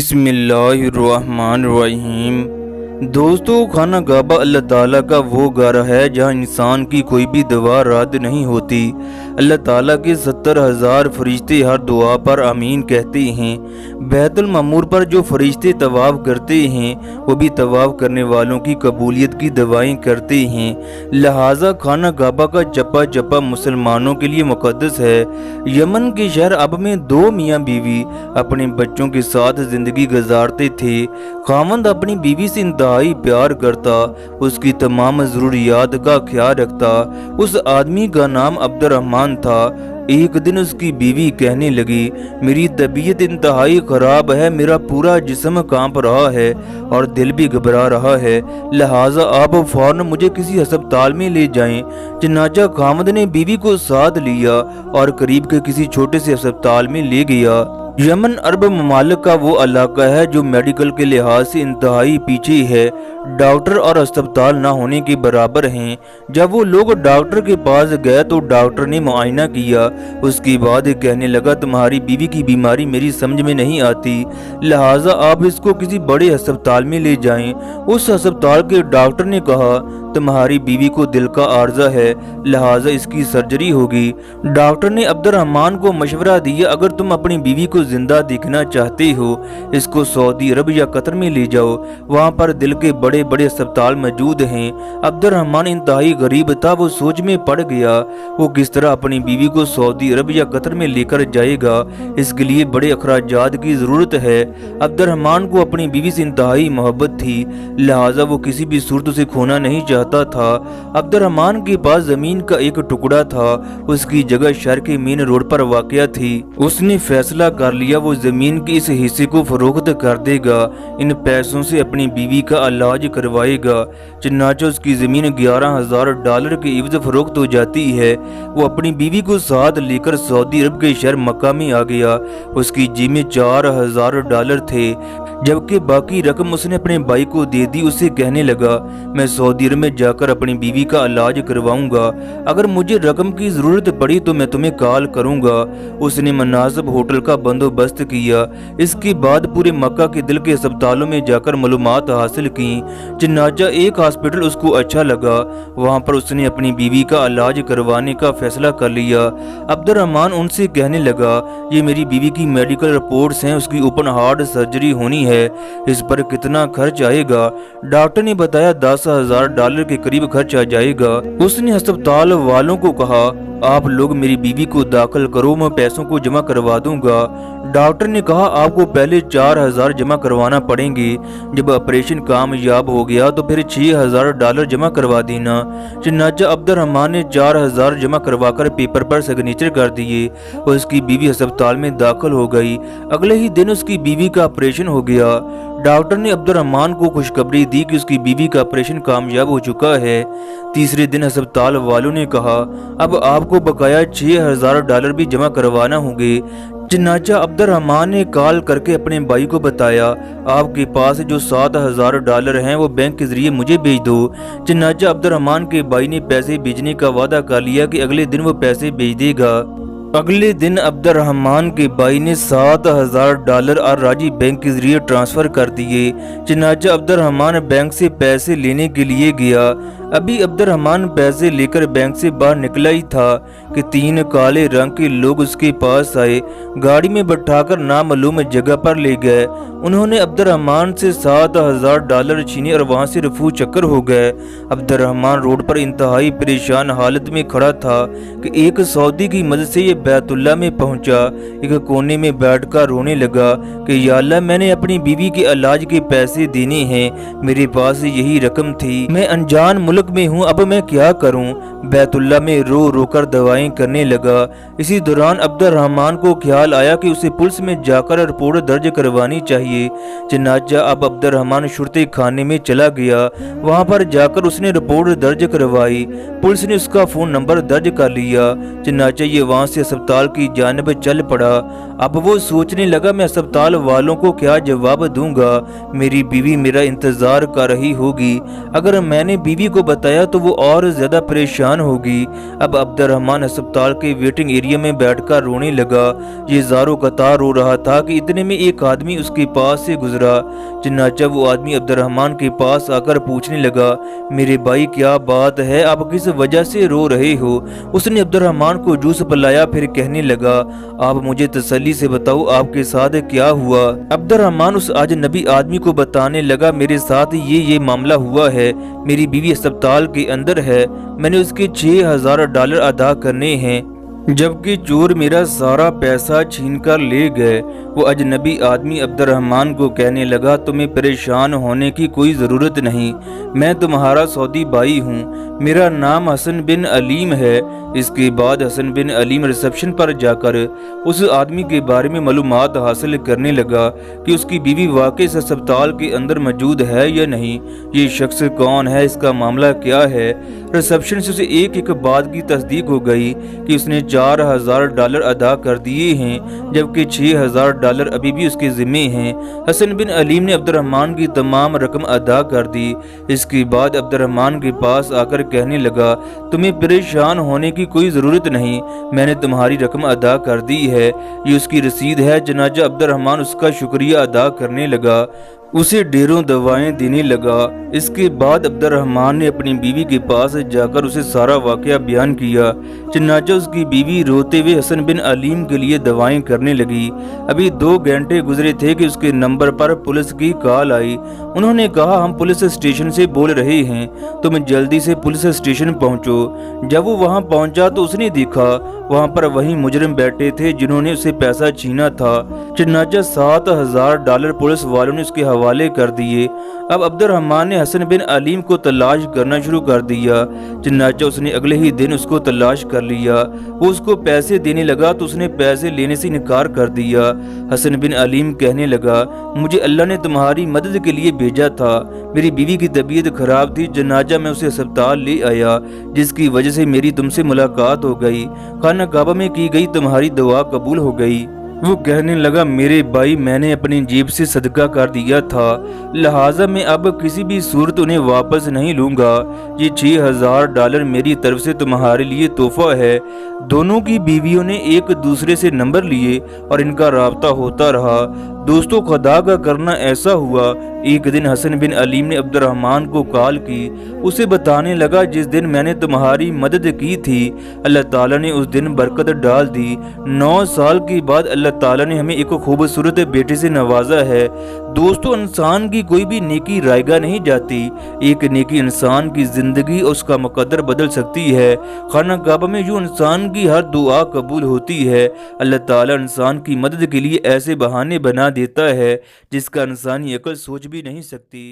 बिस्मिल्लाहिर्रहमानिर्रहीम। दोस्तों, खाना काबा अल्लाह ताला का वो घर है जहाँ इंसान की कोई भी दुआ रद्द नहीं होती। अल्लाह ताला के 70,000 फरिश्ते हर दुआ पर आमीन कहते हैं। बैतुल मामूर पर जो फरिश्ते तवाफ करते हैं वो भी तवाफ करने वालों की कबूलियत की दुआएं करते हैं। लिहाजा खाना काबा का चप्पा चप्पा मुसलमानों के लिए मुकद्दस है। यमन के शहर अब में दो मियाँ बीवी अपने बच्चों के साथ जिंदगी गुजारते थे। खामंद अपनी बीवी से इंतहाई प्यार करता, उसकी तमाम ज़रूरियात का ख्याल रखता। उस आदमी का नाम अब्दुर्रहमान था। एक दिन उसकी बीवी कहने लगी, मेरी तबीयत इंतहाई ख़राब है, मेरा पूरा जिस्म कांप रहा है और दिल भी घबरा रहा है, लिहाजा आप फौरन मुझे किसी अस्पताल में ले जाएं। चनाचा खामद ने बीवी को साथ लिया और करीब के किसी छोटे से अस्पताल में ले गया। यमन अरब ममालिक का वो इलाका है जो मेडिकल के लिहाज से इंतहाई पीछे है। डॉक्टर और अस्पताल ना होने के बराबर हैं। जब वो लोग डॉक्टर के पास गए तो डॉक्टर ने मुआयना किया। उसके बाद कहने लगा, तुम्हारी बीवी की बीमारी मेरी समझ में नहीं आती, लिहाजा आप इसको किसी बड़े अस्पताल में ले जाएं। उस अस्पताल के डॉक्टर ने कहा, तुम्हारी बीवी को दिल का आर्जा है, लिहाजा इसकी सर्जरी होगी। डॉक्टर ने अब्दुर्रहमान को मशवरा दिया, अगर तुम अपनी बीवी को जिंदा देखना चाहते हो इसको सऊदी अरब या कतर में ले जाओ, वहाँ पर दिल के बड़े बड़े अस्पताल मौजूद हैं। अब्दुर्रहमान इंतहाई गरीब था, वो सोच में पड़ गया वो किस तरह अपनी बीवी को सऊदी अरब या कतर में लेकर जाएगा। इसके लिए बड़े अखराजात की जरूरत है। अब्दुर्रहमान को अपनी बीवी से इंतहाई मोहब्बत थी, लिहाजा वो किसी भी सूरत से खोना नहीं चाहता था। अब्दुर्रहमान के पास जमीन का एक टुकड़ा था, उसकी जगह शहर के मेन रोड पर वाक़या थी। उसने फैसला कर लिया वो जमीन के इस हिस्से को फरोख्त कर देगा, इन पैसों से अपनी बीवी का इलाज करवाएगा। चनाचा उसकी जमीन $11,000 के इवज फरोख्त हो जाती है। वो अपनी बीवी को साथ लेकर सऊदी अरब के शहर मक्का में आ गया। उसकी जेब में $4,000 थे, जबकि बाकी रकम उसने अपने भाई को दे दी। उसे कहने लगा, मैं सऊदी अरब में जाकर अपनी बीवी का इलाज करवाऊंगा, अगर मुझे रकम की जरूरत पड़ी तो मैं तुम्हें कॉल करूंगा। उसने मुनासिब होटल का बंदोबस्त किया। इसके बाद पूरे मक्का के दिल के अस्पतालों में जाकर मालूमात हासिल की। चनाचा एक हॉस्पिटल उसको अच्छा लगा, वहाँ पर उसने अपनी बीवी का इलाज करवाने का फैसला कर लिया। अब्दुर्रहमान उनसे कहने लगा, ये मेरी बीवी की मेडिकल रिपोर्ट्स हैं, उसकी ओपन हार्ट सर्जरी होनी है, इस पर कितना खर्च आएगा? डॉक्टर ने बताया $10,000 के करीब खर्च आ जाएगा। उसने अस्पताल वालों को कहा, आप लोग मेरी बीवी को दाखिल करो, मैं पैसों को जमा करवा दूंगा। डॉक्टर ने कहा, आपको पहले 4,000 जमा करवाना पड़ेंगे, जब ऑपरेशन कामयाब हो गया तो फिर $6,000 जमा करवा देना। चनाचा अब्दुर्रहमान ने 4,000 जमा करवाकर पेपर पर सिग्नेचर कर दिए। उसकी बीवी अस्पताल में दाखिल हो गई। अगले ही दिन उसकी बीवी का ऑपरेशन हो गया। डॉक्टर ने अब्दुर्रहमान को खुशखबरी दी कि उसकी बीवी का ऑपरेशन कामयाब हो चुका है। तीसरे दिन अस्पताल वालों ने कहा, अब आपको बकाया $6,000 भी जमा करवाना होंगे। चनाचा अब्दुर्रहमान ने कॉल करके अपने भाई को बताया, आपके पास जो $7,000 हैं वो बैंक के जरिए मुझे भेज दो। चनाचा अब्दुर्रहमान के भाई ने पैसे भेजने का वादा कर लिया कि अगले दिन वो पैसे भेज देगा। अगले दिन अब्दुर्रहमान के भाई ने $7,000 और राजी बैंक के जरिए ट्रांसफर कर दिए। चनाचा अब्दुर्रहमान बैंक से पैसे लेने के लिए गया। अभी अब्दुर्रहमान पैसे लेकर बैंक से बाहर निकला ही था कि 3 काले रंग के लोग उसके पास आए। गाड़ी में बैठाकर नामालूम जगह पर ले गए। उन्होंने अब्दुर्रहमान से $7,000 छीने और वहां से रफू चक्कर हो गए। अब्दुर्रहमान रोड पर इंतहाई परेशान हालत में खड़ा था कि एक सऊदी की मदद से ये बैतुल्ला में पहुंचा। एक कोने में बैठकर रोने लगा कि या अल्लाह, मैंने अपनी बीवी के इलाज के पैसे देने हैं, मेरे पास यही रकम थी, मैं अनजान मुल्क में हूँ, अब मैं क्या करूँ? बैतुल्ला में रो रो कर दवाएं करने लगा। इसी दौरान अब्दुर्रहमान को ख्याल आया कि उसे पुलिस में जाकर रिपोर्ट दर्ज करवानी चाहिए। चनाचा अब अब्दुर्रहमान शुरते खाने में चला गया। वहाँ पर जाकर उसने रिपोर्ट दर्ज करवाई। पुलिस ने उसका फ़ोन नंबर दर्ज कर लिया। चनाचा ये वहाँ से अस्पताल की जानिब चल पड़ा। अब वो सोचने लगा, मैं अस्पताल वालों को क्या जवाब दूंगा? मेरी बीवी मेरा इंतजार कर रही होगी, अगर मैंने बीवी को बताया तो वो और ज्यादा परेशान होगी। अब अब्दुर्रहमान अस्पताल के वेटिंग एरिया में बैठकर रोने लगा। ये ज़ारो कतार रो रहा था कि इतने में एक आदमी उसके पास से गुजरा। चनाचा वो आदमी अब्दुर्रहमान के पास आकर पूछने लगा, मेरे भाई क्या बात है, आप किस वजह से रो रहे हो? उसने अब्दुर्रहमान को जूस पिलाया, फिर कहने लगा, आप मुझे तसल्ली से बताओ आपके साथ क्या हुआ। अब्दुर्रहमान उस अजनबी आदमी को बताने लगा, मेरे साथ ये मामला हुआ है। मेरी बीवी अस्पताल के अंदर है, मैंने उसके $6000 अदा करने हैं, जबकि चोर मेरा सारा पैसा छीन कर ले गए। वो अजनबी आदमी अब्दुर्रहमान को कहने लगा, तुम्हें परेशान होने की कोई ज़रूरत नहीं, मैं तुम्हारा सऊदी भाई हूँ, मेरा नाम हसन बिन अलीम है। इसके बाद हसन बिन अलीम रिसेप्शन पर जाकर उस आदमी के बारे में मालूमात हासिल करने लगा कि उसकी बीवी वाकई इस अस्पताल के अंदर मौजूद है या नहीं, ये शख्स कौन है, इसका मामला क्या है। रिसेप्शन से उसे एक एक बात की तस्दीक हो गई कि उसने $4000 अदा कर दिए हैं, जबकि $6000 अभी भी उसके ज़िम्मे हैं। हसन बिन अलीम ने अब्दुर्रहमान की तमाम रकम अदा कर दी। इसके बाद अब्दुर्रहमान के पास आकर कहने लगा, तुम्हें परेशान होने की कोई ज़रूरत नहीं, मैंने तुम्हारी रकम अदा कर दी है, ये उसकी रसीद है। जनाजा अब्दुर्रहमान उसका शुक्रिया अदा करने लगा, उसे ढेरों दवाएं देने लगा। इसके बाद अब्दुर्रहमान ने अपनी बीवी के पास जाकर उसे सारा वाकया बयान किया। चनाचा उसकी बीवी रोते हुए हसन बिन अलीम के लिए दवाएं करने लगी। अभी 2 घंटे गुजरे थे कि उसके नंबर पर पुलिस की कॉल आई। उन्होंने कहा, हम पुलिस स्टेशन से बोल रहे हैं, तुम जल्दी से पुलिस स्टेशन पहुंचो। जब वो वहां पहुंचा तो उसने देखा वहां पर वही मुजरिम बैठे थे जिन्होंने उसे पैसा छीना था। चनाचा $7000 पुलिस वालों ने उसके हवाले कर दिए। अब अब्दुर्रहमान ने हसन बिन अलीम को तलाश करना शुरू कर दिया। चनाचा उसने अगले ही दिन उसको तलाश कर लिया। वो उसको पैसे देने लगा तो उसने पैसे लेने से इनकार कर दिया। हसन बिन अलीम कहने लगा, मुझे अल्लाह ने तुम्हारी मदद के लिए भेजा था, मेरी बीवी की तबीयत खराब थी, जनाजा मैं उसे अस्पताल ले आया, जिसकी वजह से मेरी तुमसे मुलाकात हो गई, खाना काबा में की गई तुम्हारी दुआ कबूल हो गई। वो कहने लगा, मेरे भाई मैंने अपनी जेब से सदका कर दिया था, लिहाजा मैं अब किसी भी सूरत उन्हें वापस नहीं लूंगा। ये $6000 मेरी तरफ से तुम्हारे लिए तोहफा है। दोनों की बीवियों ने एक दूसरे से नंबर लिए और इनका राब्ता होता रहा। दोस्तों, खुदा का करना ऐसा हुआ, एक दिन हसन बिन अलीम ने अब्दुर्रहमान को कॉल की। उसे बताने लगा, जिस दिन मैंने तुम्हारी मदद की थी अल्लाह ताला ने उस दिन बरकत डाल दी। 9 साल के बाद अल्लाह ताला ने हमें एक खूबसूरत बेटे से नवाजा है। दोस्तों, इंसान की कोई भी नेकी रायगा नहीं जाती। एक नेकी इंसान की जिंदगी और उसका मुकद्दर बदल सकती है। खाना काबा में जो इंसान की हर दुआ कबूल होती है, अल्लाह ताला इंसान की मदद के लिए ऐसे बहाने बना देता है जिसका इंसानी अक्ल सोच भी नहीं सकती।